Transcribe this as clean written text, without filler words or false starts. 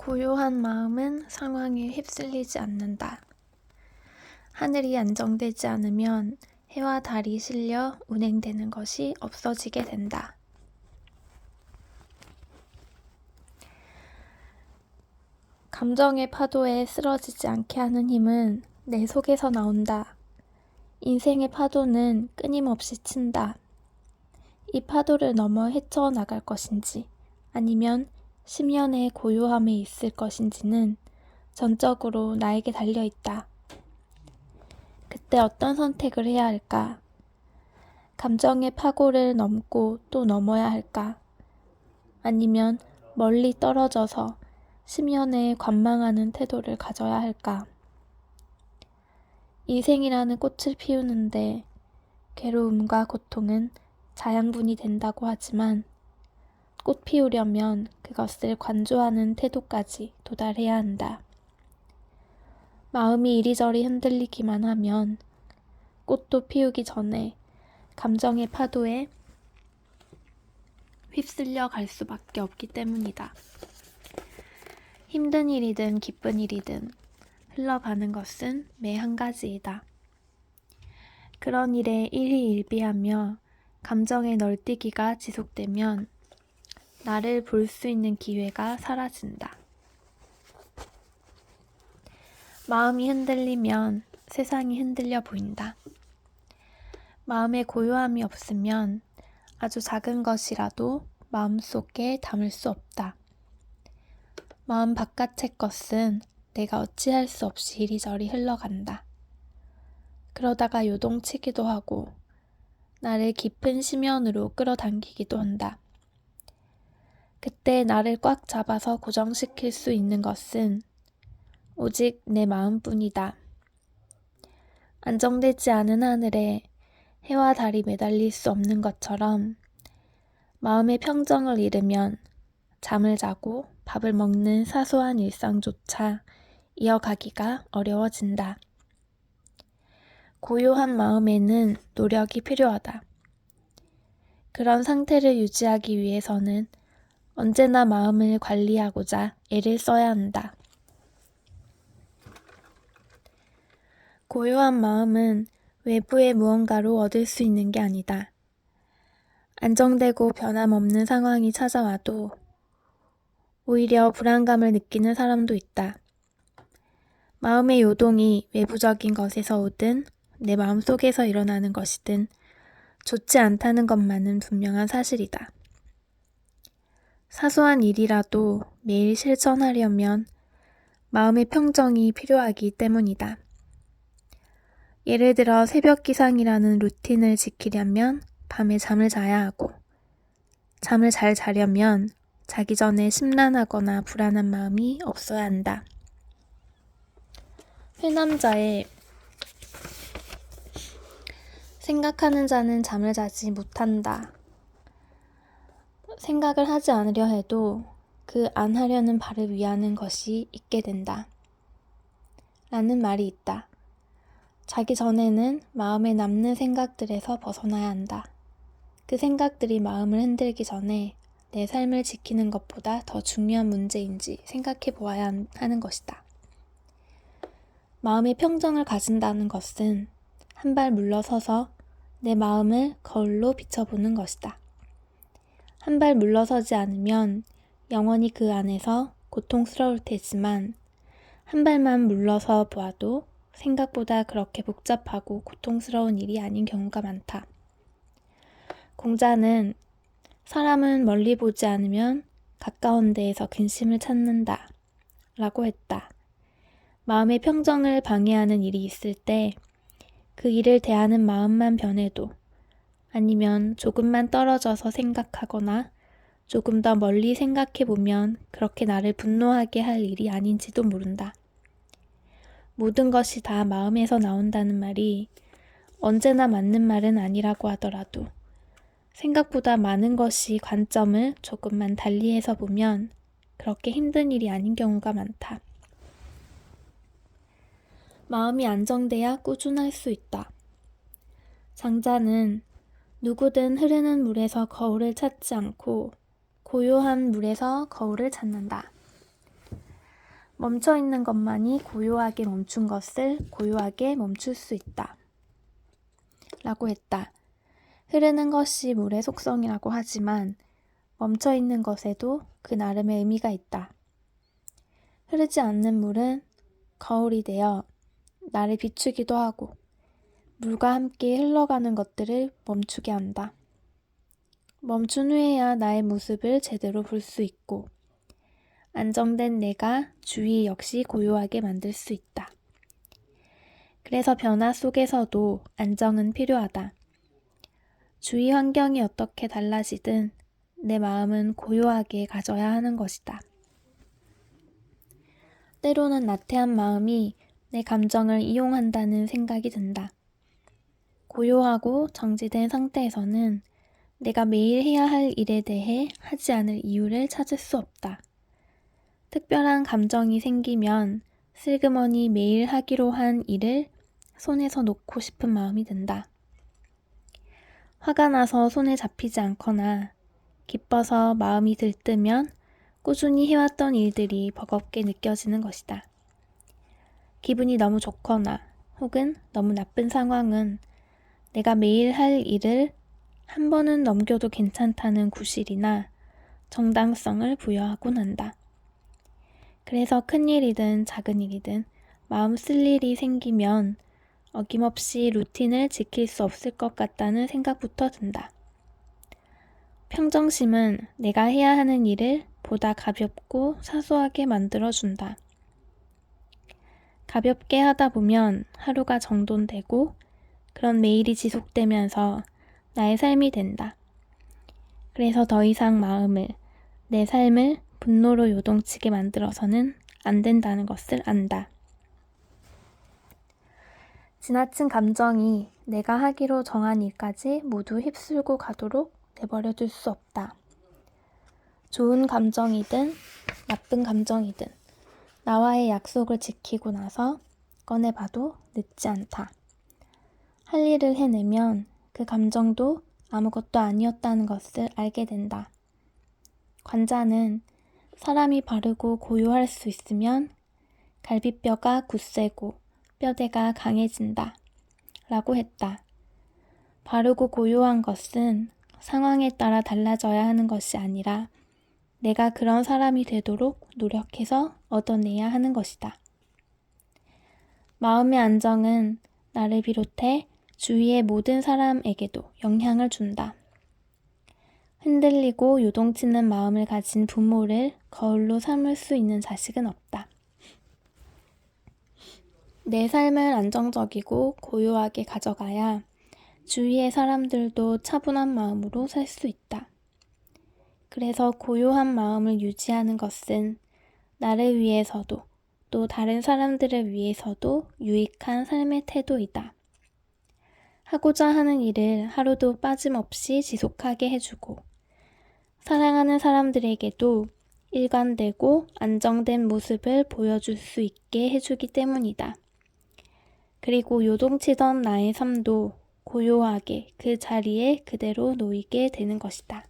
고요한 마음은 상황에 휩쓸리지 않는다. 하늘이 안정되지 않으면 해와 달이 실려 운행되는 것이 없어지게 된다. 감정의 파도에 쓰러지지 않게 하는 힘은 내 속에서 나온다. 인생의 파도는 끊임없이 친다. 이 파도를 넘어 헤쳐나갈 것인지 아니면 심연의 고요함에 있을 것인지는 전적으로 나에게 달려있다. 그때 어떤 선택을 해야 할까? 감정의 파고를 넘고 또 넘어야 할까? 아니면 멀리 떨어져서 심연에 관망하는 태도를 가져야 할까? 인생이라는 꽃을 피우는데 괴로움과 고통은 자양분이 된다고 하지만 꽃 피우려면 그것을 관조하는 태도까지 도달해야 한다. 마음이 이리저리 흔들리기만 하면 꽃도 피우기 전에 감정의 파도에 휩쓸려 갈 수밖에 없기 때문이다. 힘든 일이든 기쁜 일이든 흘러가는 것은 매 한 가지이다. 그런 일에 일희일비하며 감정의 널뛰기가 지속되면 나를 볼 수 있는 기회가 사라진다. 마음이 흔들리면 세상이 흔들려 보인다. 마음에 고요함이 없으면 아주 작은 것이라도 마음속에 담을 수 없다. 마음 바깥의 것은 내가 어찌할 수 없이 이리저리 흘러간다. 그러다가 요동치기도 하고 나를 깊은 심연으로 끌어당기기도 한다. 그때 나를 꽉 잡아서 고정시킬 수 있는 것은 오직 내 마음뿐이다. 안정되지 않은 하늘에 해와 달이 매달릴 수 없는 것처럼 마음의 평정을 잃으면 잠을 자고 밥을 먹는 사소한 일상조차 이어가기가 어려워진다. 고요한 마음에는 노력이 필요하다. 그런 상태를 유지하기 위해서는 언제나 마음을 관리하고자 애를 써야 한다. 고요한 마음은 외부의 무언가로 얻을 수 있는 게 아니다. 안정되고 변함없는 상황이 찾아와도 오히려 불안감을 느끼는 사람도 있다. 마음의 요동이 외부적인 것에서 오든 내 마음속에서 일어나는 것이든 좋지 않다는 것만은 분명한 사실이다. 사소한 일이라도 매일 실천하려면 마음의 평정이 필요하기 때문이다. 예를 들어 새벽 기상이라는 루틴을 지키려면 밤에 잠을 자야 하고 잠을 잘 자려면 자기 전에 심란하거나 불안한 마음이 없어야 한다. 회남자의 생각하는 자는 잠을 자지 못한다. 생각을 하지 않으려 해도 그 안 하려는 바를 위하는 것이 있게 된다. 라는 말이 있다. 자기 전에는 마음에 남는 생각들에서 벗어나야 한다. 그 생각들이 마음을 흔들기 전에 내 삶을 지키는 것보다 더 중요한 문제인지 생각해 보아야 하는 것이다. 마음의 평정을 가진다는 것은 한 발 물러서서 내 마음을 거울로 비춰보는 것이다. 한 발 물러서지 않으면 영원히 그 안에서 고통스러울 테지만 한 발만 물러서 보아도 생각보다 그렇게 복잡하고 고통스러운 일이 아닌 경우가 많다. 공자는 사람은 멀리 보지 않으면 가까운 데에서 근심을 찾는다 라고 했다. 마음의 평정을 방해하는 일이 있을 때 그 일을 대하는 마음만 변해도 아니면 조금만 떨어져서 생각하거나 조금 더 멀리 생각해 보면 그렇게 나를 분노하게 할 일이 아닌지도 모른다. 모든 것이 다 마음에서 나온다는 말이 언제나 맞는 말은 아니라고 하더라도 생각보다 많은 것이 관점을 조금만 달리해서 보면 그렇게 힘든 일이 아닌 경우가 많다. 마음이 안정돼야 꾸준할 수 있다. 장자는 누구든 흐르는 물에서 거울을 찾지 않고 고요한 물에서 거울을 찾는다. 멈춰 있는 것만이 고요하게 멈춘 것을 고요하게 멈출 수 있다. 라고 했다. 흐르는 것이 물의 속성이라고 하지만 멈춰 있는 것에도 그 나름의 의미가 있다. 흐르지 않는 물은 거울이 되어 나를 비추기도 하고 물과 함께 흘러가는 것들을 멈추게 한다. 멈춘 후에야 나의 모습을 제대로 볼 수 있고 안정된 내가 주위 역시 고요하게 만들 수 있다. 그래서 변화 속에서도 안정은 필요하다. 주위 환경이 어떻게 달라지든 내 마음은 고요하게 가져야 하는 것이다. 때로는 나태한 마음이 내 감정을 이용한다는 생각이 든다. 고요하고 정지된 상태에서는 내가 매일 해야 할 일에 대해 하지 않을 이유를 찾을 수 없다. 특별한 감정이 생기면 슬그머니 매일 하기로 한 일을 손에서 놓고 싶은 마음이 든다. 화가 나서 손에 잡히지 않거나 기뻐서 마음이 들뜨면 꾸준히 해왔던 일들이 버겁게 느껴지는 것이다. 기분이 너무 좋거나 혹은 너무 나쁜 상황은 내가 매일 할 일을 한 번은 넘겨도 괜찮다는 구실이나 정당성을 부여하곤 한다. 그래서 큰 일이든 작은 일이든 마음 쓸 일이 생기면 어김없이 루틴을 지킬 수 없을 것 같다는 생각부터 든다. 평정심은 내가 해야 하는 일을 보다 가볍고 사소하게 만들어준다. 가볍게 하다 보면 하루가 정돈되고 그런 매일이 지속되면서 나의 삶이 된다. 그래서 더 이상 마음을, 내 삶을 분노로 요동치게 만들어서는 안 된다는 것을 안다. 지나친 감정이 내가 하기로 정한 일까지 모두 휩쓸고 가도록 내버려 둘 수 없다. 좋은 감정이든 나쁜 감정이든 나와의 약속을 지키고 나서 꺼내봐도 늦지 않다. 할 일을 해내면 그 감정도 아무것도 아니었다는 것을 알게 된다. 관자는 사람이 바르고 고요할 수 있으면 갈비뼈가 굳세고 뼈대가 강해진다. 라고 했다. 바르고 고요한 것은 상황에 따라 달라져야 하는 것이 아니라 내가 그런 사람이 되도록 노력해서 얻어내야 하는 것이다. 마음의 안정은 나를 비롯해 주위의 모든 사람에게도 영향을 준다. 흔들리고 요동치는 마음을 가진 부모를 거울로 삼을 수 있는 자식은 없다. 내 삶을 안정적이고 고요하게 가져가야 주위의 사람들도 차분한 마음으로 살 수 있다. 그래서 고요한 마음을 유지하는 것은 나를 위해서도 또 다른 사람들을 위해서도 유익한 삶의 태도이다. 하고자 하는 일을 하루도 빠짐없이 지속하게 해주고 사랑하는 사람들에게도 일관되고 안정된 모습을 보여줄 수 있게 해주기 때문이다. 그리고 요동치던 나의 삶도 고요하게 그 자리에 그대로 놓이게 되는 것이다.